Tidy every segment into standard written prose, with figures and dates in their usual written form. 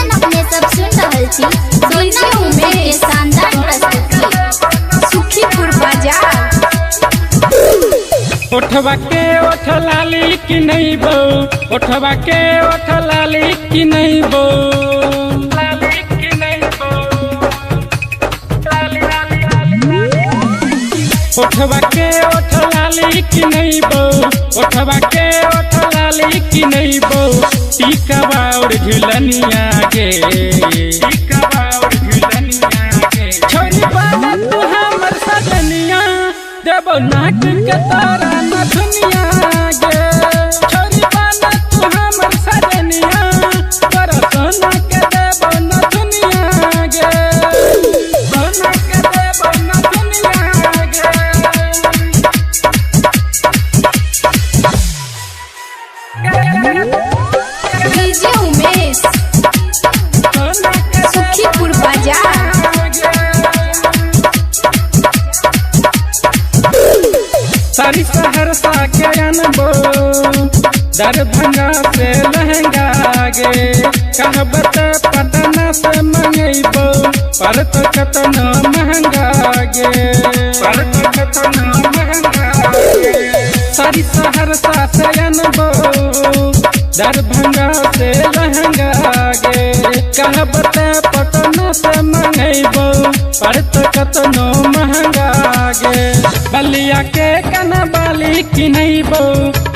अपने सब सुन रहल छी में शानदार प्रस्तुति सुखीपुर बाजार। ओठवा के ओठ लाली की नहीं बो, ओठवा के ओठ लाली की नहीं बो, लाली की नहीं बो, लाली लाली लाली। ओठवा के ओठ लाली की नहीं बो, ओठवा के ओठ लाली की नहीं बो। टीका और झुलनिया गे, टीका और झुलनिया गे। छोरी बाला तू हमर सजनिया, देबो नाक के तारा न दुनिया गे। छोरी बाला तू हमर सजनिया, तोरा सोना के देबो न दुनिया गे, सोना के देबो न दुनिया गे। डीजे उमेश सुखीपुर बाजार। सारी सहरसा के अनबो, दरभंगा से लहंगा गे। कहबत पटना से मंगेबो, पर तो कतना महंगा गे, पर तो कतना महंगा गे। सारी सहरसा से अनबो, दरभंगा से लहंगा गे। कहबत पटना से मंगेबो, पर तो कतना महंगा गे। बलिया के कना बाली की नहीं बो,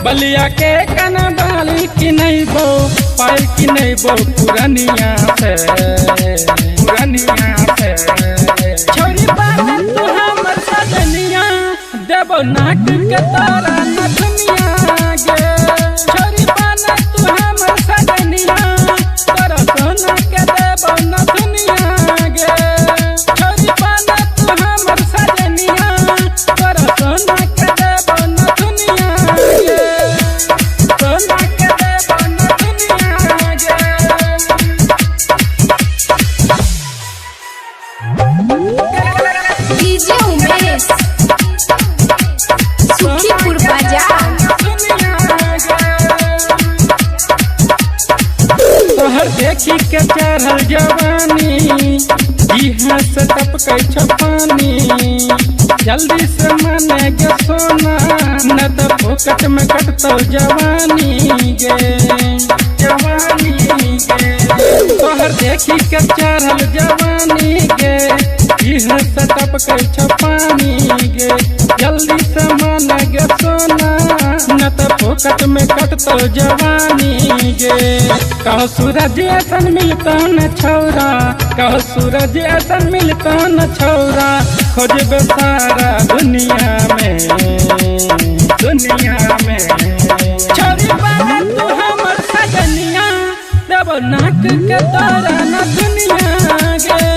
बलिया के कना बाली की नहीं बो। पायल की नहीं बो पुरनिया से, पुरनिया से। छोरी बाला तू हमर सजनिया, देबो नाक के तारा न दुनिया गे। छोरी बाला तू हमर सजनिया, तोरा सोना के देबो न दुनिया गे। छोरी बाला तू हमर सजनिया, तोरा सोना के देबो न दुनिया गे, सोना के देबो न दुनिया गे। डीजे उमेश सुखीपुर बाजार। तोहर देखी के चढ़ल जवानी, इहाँ से टपकै छ पानी। जल्दी से माने गे सोना, न तो फोकट में कटतौ जवानी गे, जवानी गे। तोहर देखी के चढ़ल जवानी गे, इहाँ से टपकै छ पानी गे। जल्दी से माने गे सोना, न तो फोकट में कटतौ जवानी गे। कहो सूरज ऐसन मिलता न छौरा, कहो सूरज ऐसन मिलता न छौरा। खोजबे सारा दुनिया में, दुनिया में। छोरी बाला तू हमर सजनिया, देबो नाक के तारा न दुनिया गे।